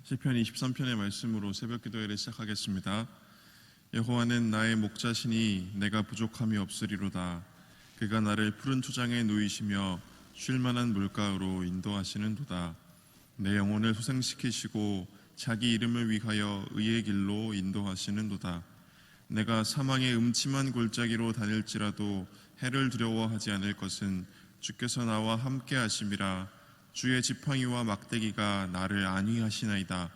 시편 23편의 말씀으로 새벽 기도회를 시작하겠습니다. 여호와는 나의 목자시니 내가 부족함이 없으리로다. 그가 나를 푸른 초장에 누이시며 쉴 만한 물가로 인도하시는도다. 내 영혼을 소생시키시고 자기 이름을 위하여 의의 길로 인도하시는도다. 내가 사망의 음침한 골짜기로 다닐지라도 해를 두려워하지 않을 것은 주께서 나와 함께 하심이라. 주의 지팡이와 막대기가 나를 안위하시나이다.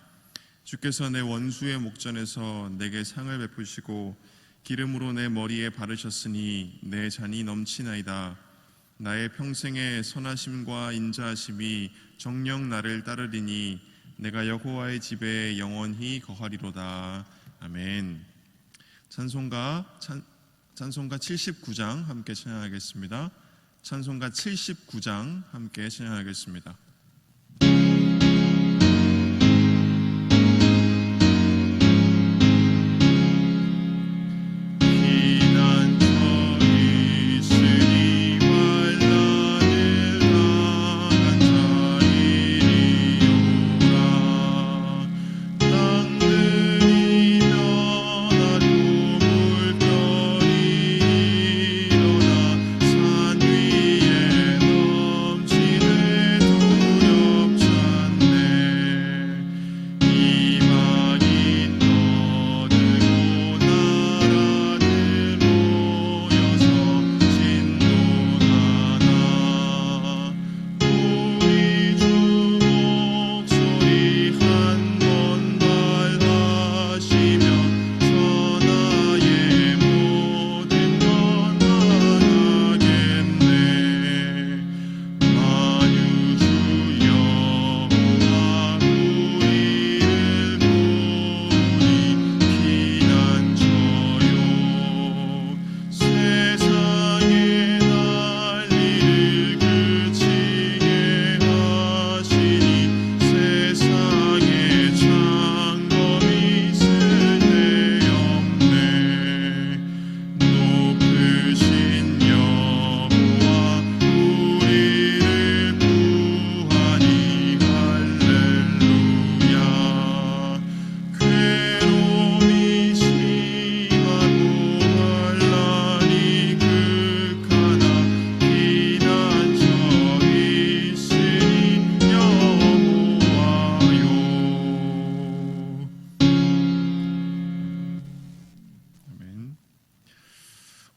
주께서 내 원수의 목전에서 내게 상을 베푸시고 기름으로 내 머리에 바르셨으니 내 잔이 넘치나이다. 나의 평생의 선하심과 인자하심이 정녕 나를 따르리니 내가 여호와의 집에 영원히 거하리로다. 아멘. 찬송가 79장 함께 찬양하겠습니다. 찬송가 79장 함께 찬양하겠습니다.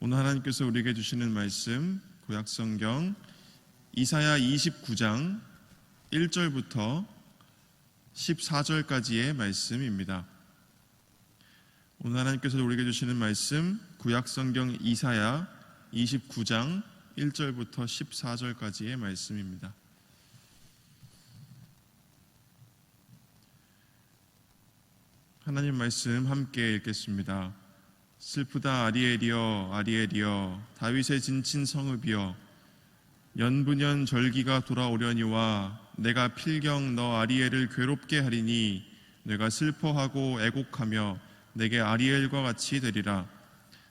오늘 하나님께서 우리에게 주시는 말씀 구약성경 이사야 29장 1절부터 14절까지의 말씀입니다. 오늘 하나님께서 우리에게 주시는 말씀 구약성경 이사야 29장 1절부터 14절까지의 말씀입니다. 하나님 말씀 함께 읽겠습니다. 슬프다 아리엘이여 아리엘이여 다윗의 진친 성읍이여 연분연 절기가 돌아오려니와 내가 필경 너 아리엘을 괴롭게 하리니 내가 슬퍼하고 애곡하며 내게 아리엘과 같이 되리라.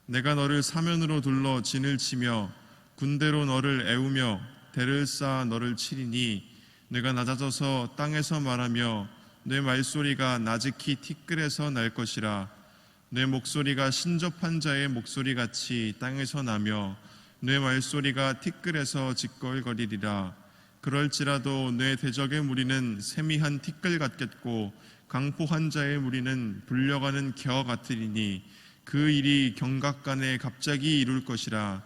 내가 너를 사면으로 둘러 진을 치며 군대로 너를 애우며 대를 쌓아 너를 치리니 내가 낮아져서 땅에서 말하며 내 말소리가 나직히 티끌에서 날 것이라. 내 목소리가 신접한 자의 목소리같이 땅에서 나며 내 말소리가 티끌에서 짓걸거리리라. 그럴지라도 내 대적의 무리는 세미한 티끌 같겠고 강포한 자의 무리는 불려가는 겨 같으리니 그 일이 경각간에 갑자기 이룰 것이라.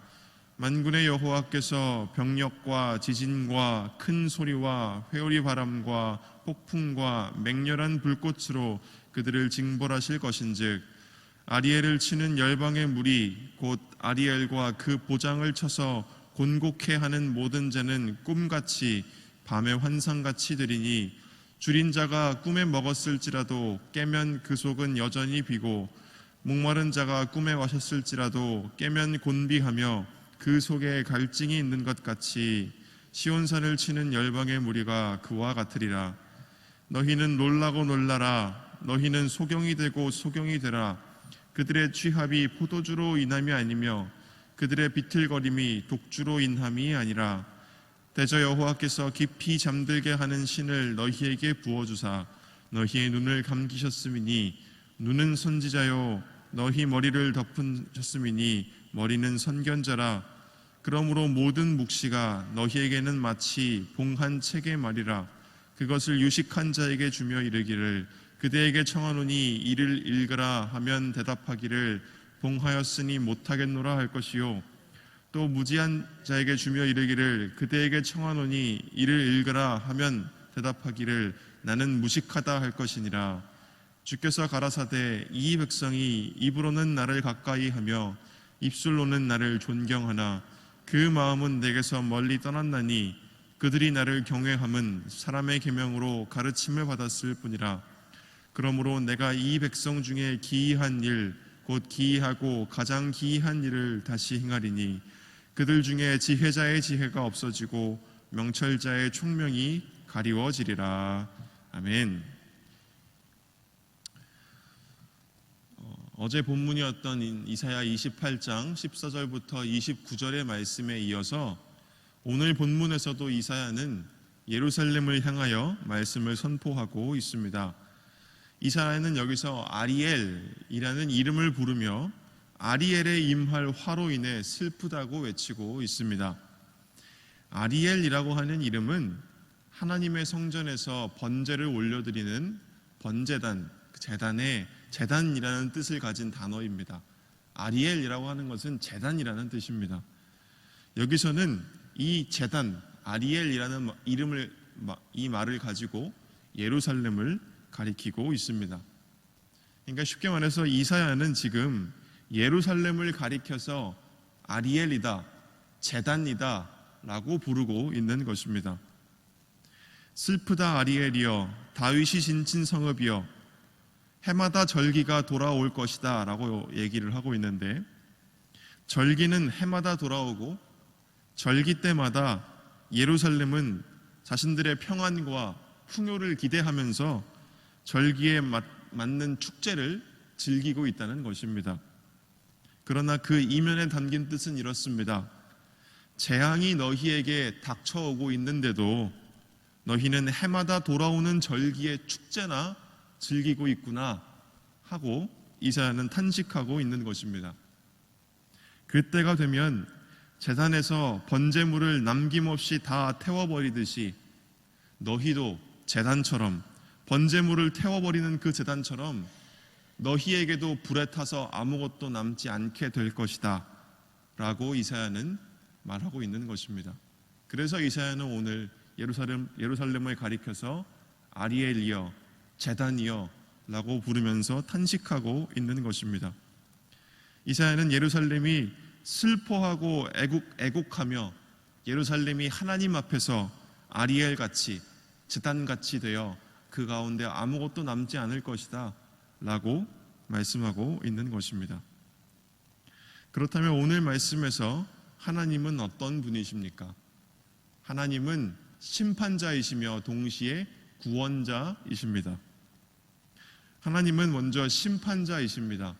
만군의 여호와께서 병력과 지진과 큰 소리와 회오리 바람과 폭풍과 맹렬한 불꽃으로 그들을 징벌하실 것인즉 아리엘을 치는 열방의 무리 곧 아리엘과 그 보장을 쳐서 곤곡해 하는 모든 자는 꿈같이 밤의 환상같이 되리니 줄인 자가 꿈에 먹었을지라도 깨면 그 속은 여전히 비고 목마른 자가 꿈에 마셨을지라도 깨면 곤비하며 그 속에 갈증이 있는 것 같이 시온산을 치는 열방의 무리가 그와 같으리라. 너희는 놀라고 놀라라. 너희는 소경이 되고 소경이 되라. 그들의 취합이 포도주로 인함이 아니며 그들의 비틀거림이 독주로 인함이 아니라 대저 여호와께서 깊이 잠들게 하는 신을 너희에게 부어주사 너희의 눈을 감기셨음이니 눈은 선지자요 너희 머리를 덮으셨음이니 머리는 선견자라. 그러므로 모든 묵시가 너희에게는 마치 봉한 책의 말이라. 그것을 유식한 자에게 주며 이르기를 그대에게 청하노니 이를 읽으라 하면 대답하기를 봉하였으니 못하겠노라 할 것이요, 또 무지한 자에게 주며 이르기를 그대에게 청하노니 이를 읽으라 하면 대답하기를 나는 무식하다 할 것이니라. 주께서 가라사대 이 백성이 입으로는 나를 가까이 하며 입술로는 나를 존경하나 그 마음은 내게서 멀리 떠났나니 그들이 나를 경외함은 사람의 계명으로 가르침을 받았을 뿐이라. 그러므로 내가 이 백성 중에 기이한 일 곧 기이하고 가장 기이한 일을 다시 행하리니 그들 중에 지혜자의 지혜가 없어지고 명철자의 총명이 가리워지리라. 아멘. 어제 본문이었던 이사야 28장 14절부터 29절의 말씀에 이어서 오늘 본문에서도 이사야는 예루살렘을 향하여 말씀을 선포하고 있습니다. 이사야는 여기서 아리엘이라는 이름을 부르며 아리엘에 임할 화로 인해 슬프다고 외치고 있습니다. 아리엘이라고 하는 이름은 하나님의 성전에서 번제를 올려드리는 번제단, 제단의 제단이라는 뜻을 가진 단어입니다. 아리엘이라고 하는 것은 제단이라는 뜻입니다. 여기서는 이 제단, 아리엘이라는 이 말을 가지고 예루살렘을 가리키고 있습니다. 그러니까 쉽게 말해서 이사야는 지금 예루살렘을 가리켜서 아리엘이다, 제단이다 라고 부르고 있는 것입니다. 슬프다 아리엘이여, 다윗이 진친 성읍이여, 해마다 절기가 돌아올 것이다 라고 얘기를 하고 있는데, 절기는 해마다 돌아오고 절기 때마다 예루살렘은 자신들의 평안과 풍요를 기대하면서 절기에 맞는 축제를 즐기고 있다는 것입니다. 그러나 그 이면에 담긴 뜻은 이렇습니다. 재앙이 너희에게 닥쳐오고 있는데도 너희는 해마다 돌아오는 절기의 축제나 즐기고 있구나 하고 이사야는 탄식하고 있는 것입니다. 그때가 되면 제단에서 번제물을 남김없이 다 태워버리듯이 너희도 제단처럼, 번제물을 태워버리는 그 제단처럼 너희에게도 불에 타서 아무것도 남지 않게 될 것이다 라고 이사야는 말하고 있는 것입니다. 그래서 이사야는 오늘 예루살렘을 가리켜서 아리엘이여, 제단이여 라고 부르면서 탄식하고 있는 것입니다. 이사야는 예루살렘이 슬퍼하고 애곡하며 예루살렘이 하나님 앞에서 아리엘같이, 제단같이 되어 그 가운데 아무것도 남지 않을 것이다 라고 말씀하고 있는 것입니다. 그렇다면 오늘 말씀에서 하나님은 어떤 분이십니까? 하나님은 심판자이시며 동시에 구원자이십니다. 하나님은 먼저 심판자이십니다.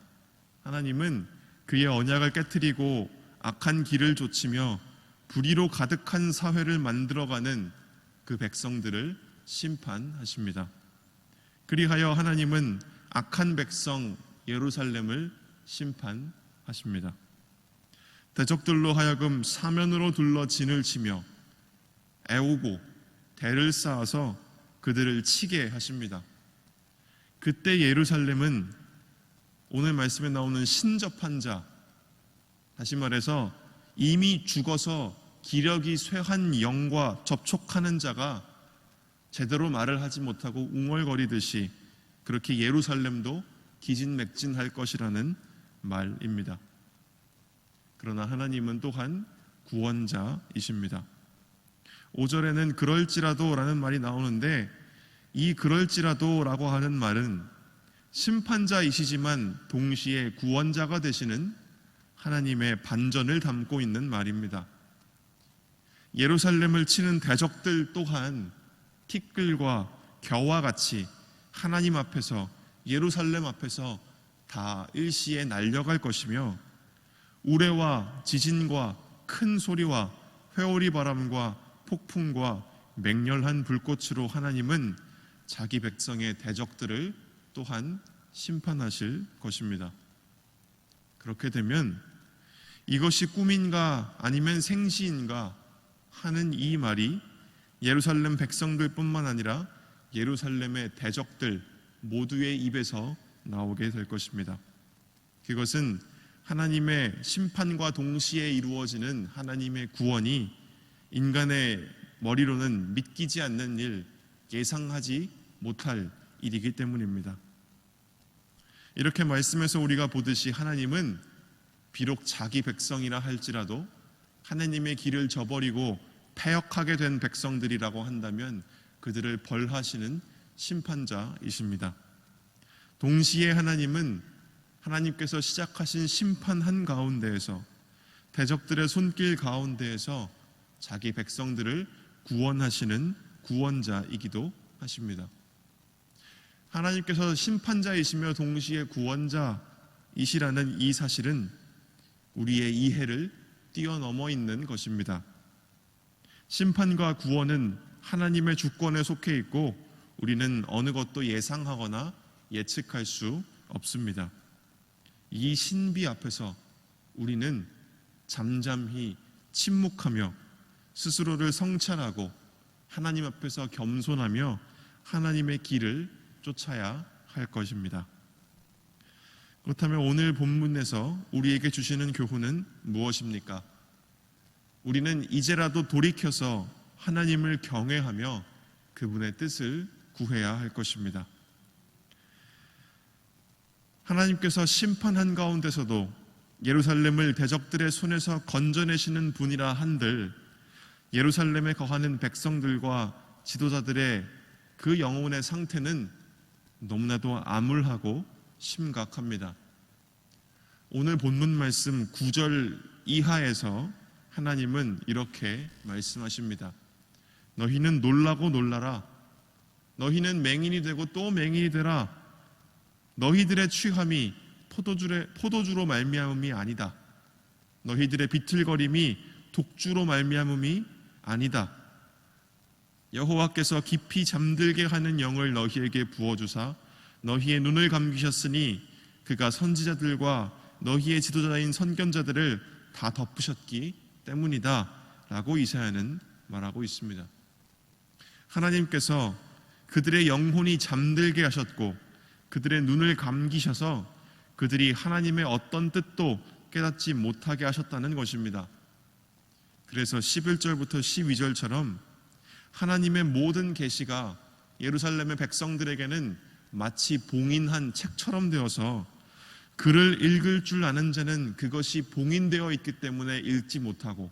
하나님은 그의 언약을 깨트리고 악한 길을 좇으며 불의로 가득한 사회를 만들어가는 그 백성들을 심판하십니다. 그리하여 하나님은 악한 백성 예루살렘을 심판하십니다. 대적들로 하여금 사면으로 둘러 진을 치며 애우고 대를 쌓아서 그들을 치게 하십니다. 그때 예루살렘은 오늘 말씀에 나오는 신접한 자, 다시 말해서 이미 죽어서 기력이 쇠한 영과 접촉하는 자가 제대로 말을 하지 못하고 웅얼거리듯이 그렇게 예루살렘도 기진맥진할 것이라는 말입니다. 그러나 하나님은 또한 구원자이십니다. 5절에는 그럴지라도 라는 말이 나오는데, 이 그럴지라도 라고 하는 말은 심판자이시지만 동시에 구원자가 되시는 하나님의 반전을 담고 있는 말입니다. 예루살렘을 치는 대적들 또한 티끌과 겨와 같이 하나님 앞에서, 예루살렘 앞에서 다 일시에 날려갈 것이며, 우레와 지진과 큰 소리와 회오리 바람과 폭풍과 맹렬한 불꽃으로 하나님은 자기 백성의 대적들을 또한 심판하실 것입니다. 그렇게 되면 이것이 꿈인가 아니면 생시인가 하는 이 말이 예루살렘 백성들뿐만 아니라 예루살렘의 대적들 모두의 입에서 나오게 될 것입니다. 그것은 하나님의 심판과 동시에 이루어지는 하나님의 구원이 인간의 머리로는 믿기지 않는 일, 예상하지 못할 일이기 때문입니다. 이렇게 말씀에서 우리가 보듯이 하나님은 비록 자기 백성이라 할지라도 하나님의 길을 저버리고 패역하게 된 백성들이라고 한다면 그들을 벌하시는 심판자이십니다. 동시에 하나님은 하나님께서 시작하신 심판 한가운데에서 대적들의 손길 가운데에서 자기 백성들을 구원하시는 구원자이기도 하십니다. 하나님께서 심판자이시며 동시에 구원자이시라는 이 사실은 우리의 이해를 뛰어넘어 있는 것입니다. 심판과 구원은 하나님의 주권에 속해 있고 우리는 어느 것도 예상하거나 예측할 수 없습니다. 이 신비 앞에서 우리는 잠잠히 침묵하며 스스로를 성찰하고 하나님 앞에서 겸손하며 하나님의 길을 쫓아야 할 것입니다. 그렇다면 오늘 본문에서 우리에게 주시는 교훈은 무엇입니까? 우리는 이제라도 돌이켜서 하나님을 경외하며 그분의 뜻을 구해야 할 것입니다. 하나님께서 심판 한가운데서도 예루살렘을 대적들의 손에서 건져내시는 분이라 한들 예루살렘에 거하는 백성들과 지도자들의 그 영혼의 상태는 너무나도 암울하고 심각합니다. 오늘 본문 말씀 9절 이하에서 하나님은 이렇게 말씀하십니다. 너희는 놀라고 놀라라. 너희는 맹인이 되고 또 맹인이 되라. 너희들의 취함이 포도주로 말미암음이 아니다. 너희들의 비틀거림이 독주로 말미암음이 아니다. 여호와께서 깊이 잠들게 하는 영을 너희에게 부어주사 너희의 눈을 감기셨으니 그가 선지자들과 너희의 지도자인 선견자들을 다 덮으셨기 때문이다 라고 이사야는 말하고 있습니다. 하나님께서 그들의 영혼이 잠들게 하셨고 그들의 눈을 감기셔서 그들이 하나님의 어떤 뜻도 깨닫지 못하게 하셨다는 것입니다. 그래서 11절부터 12절처럼 하나님의 모든 계시가 예루살렘의 백성들에게는 마치 봉인한 책처럼 되어서 글을 읽을 줄 아는 자는 그것이 봉인되어 있기 때문에 읽지 못하고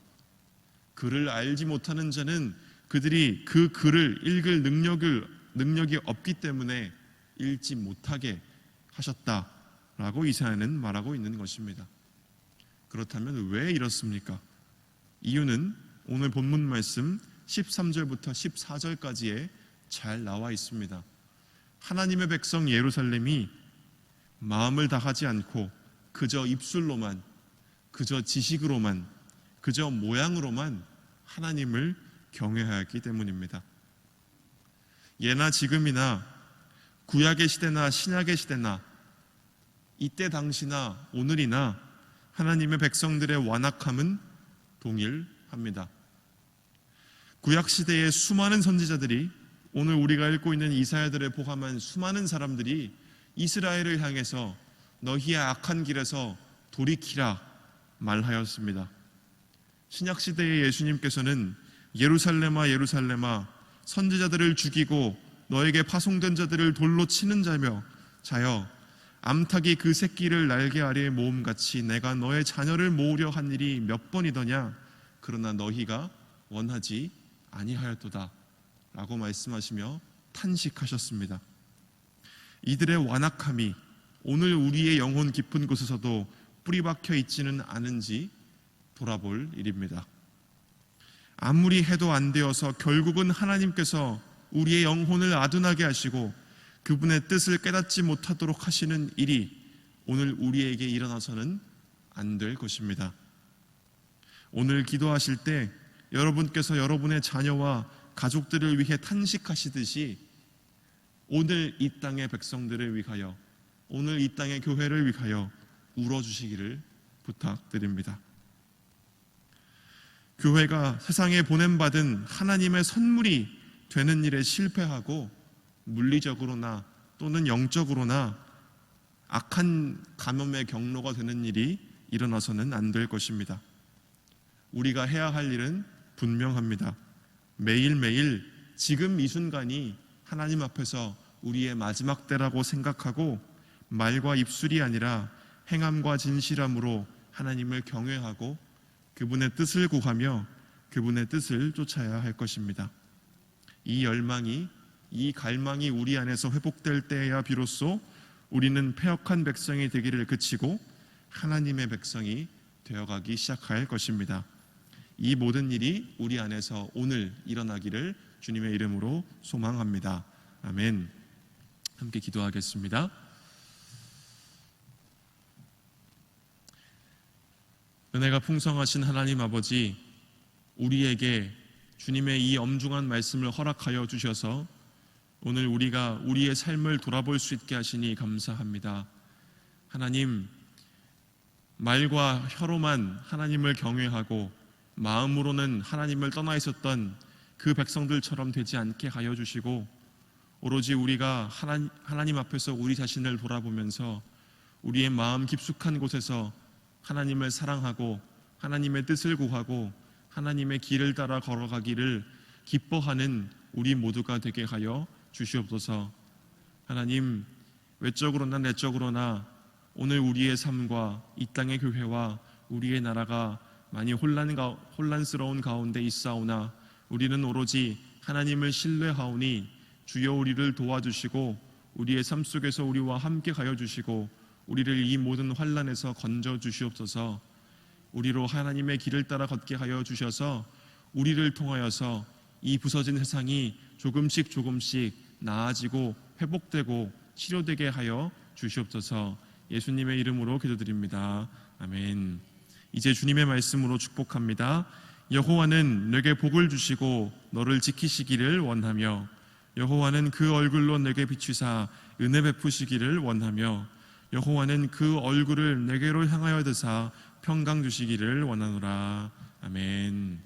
글을 알지 못하는 자는 그들이 그 글을 읽을 능력이 없기 때문에 읽지 못하게 하셨다라고 이사야는 말하고 있는 것입니다. 그렇다면 왜 이렇습니까? 이유는 오늘 본문 말씀 13절부터 14절까지에 잘 나와 있습니다. 하나님의 백성 예루살렘이 마음을 다하지 않고 그저 입술로만, 그저 지식으로만, 그저 모양으로만 하나님을 경외하였기 때문입니다. 예나 지금이나 구약의 시대나 신약의 시대나 이때 당시나 오늘이나 하나님의 백성들의 완악함은 동일합니다. 구약 시대의 수많은 선지자들이 오늘 우리가 읽고 있는 이사야들을 포함한 수많은 사람들이 이스라엘을 향해서 너희의 악한 길에서 돌이키라 말하였습니다. 신약 시대의 예수님께서는 예루살렘아 예루살렘아 선지자들을 죽이고 너에게 파송된 자들을 돌로 치는 자여 암탉이 그 새끼를 날개 아래에 모음같이 내가 너의 자녀를 모으려 한 일이 몇 번이더냐 그러나 너희가 원하지 아니하였도다 라고 말씀하시며 탄식하셨습니다. 이들의 완악함이 오늘 우리의 영혼 깊은 곳에서도 뿌리박혀 있지는 않은지 돌아볼 일입니다. 아무리 해도 안 되어서 결국은 하나님께서 우리의 영혼을 아둔하게 하시고 그분의 뜻을 깨닫지 못하도록 하시는 일이 오늘 우리에게 일어나서는 안 될 것입니다. 오늘 기도하실 때 여러분께서 여러분의 자녀와 가족들을 위해 탄식하시듯이 오늘 이 땅의 백성들을 위하여, 오늘 이 땅의 교회를 위하여 울어주시기를 부탁드립니다. 교회가 세상에 보냄받은 하나님의 선물이 되는 일에 실패하고 물리적으로나 또는 영적으로나 악한 감염의 경로가 되는 일이 일어나서는 안 될 것입니다. 우리가 해야 할 일은 분명합니다. 매일매일 지금 이 순간이 하나님 앞에서 우리의 마지막 때라고 생각하고 말과 입술이 아니라 행함과 진실함으로 하나님을 경외하고 그분의 뜻을 구하며 그분의 뜻을 쫓아야 할 것입니다. 이 열망이, 이 갈망이 우리 안에서 회복될 때에야 비로소 우리는 패역한 백성이 되기를 그치고 하나님의 백성이 되어가기 시작할 것입니다. 이 모든 일이 우리 안에서 오늘 일어나기를 주님의 이름으로 소망합니다. 아멘. 함께 기도하겠습니다. 은혜가 풍성하신 하나님 아버지, 우리에게 주님의 이 엄중한 말씀을 허락하여 주셔서 오늘 우리가 우리의 삶을 돌아볼 수 있게 하시니 감사합니다. 하나님, 말과 혀로만 하나님을 경외하고 마음으로는 하나님을 떠나 있었던 그 백성들처럼 되지 않게 하여 주시고, 오로지 우리가 하나님 앞에서 우리 자신을 돌아보면서 우리의 마음 깊숙한 곳에서 하나님을 사랑하고 하나님의 뜻을 구하고 하나님의 길을 따라 걸어가기를 기뻐하는 우리 모두가 되게 하여 주시옵소서. 하나님, 외적으로나 내적으로나 오늘 우리의 삶과 이 땅의 교회와 우리의 나라가 많이 혼란스러운 가운데 있사오나 우리는 오로지 하나님을 신뢰하오니 주여 우리를 도와주시고 우리의 삶 속에서 우리와 함께 가여 주시고 우리를 이 모든 환난에서 건져 주시옵소서. 우리로 하나님의 길을 따라 걷게 하여 주셔서 우리를 통하여서 이 부서진 세상이 조금씩 나아지고 회복되고 치료되게 하여 주시옵소서. 예수님의 이름으로 기도드립니다. 아멘. 이제 주님의 말씀으로 축복합니다. 여호와는 내게 복을 주시고 너를 지키시기를 원하며 여호와는 그 얼굴로 내게 비추사 은혜 베푸시기를 원하며 여호와는 그 얼굴을 내게로 향하여 드사 평강 주시기를 원하노라. 아멘.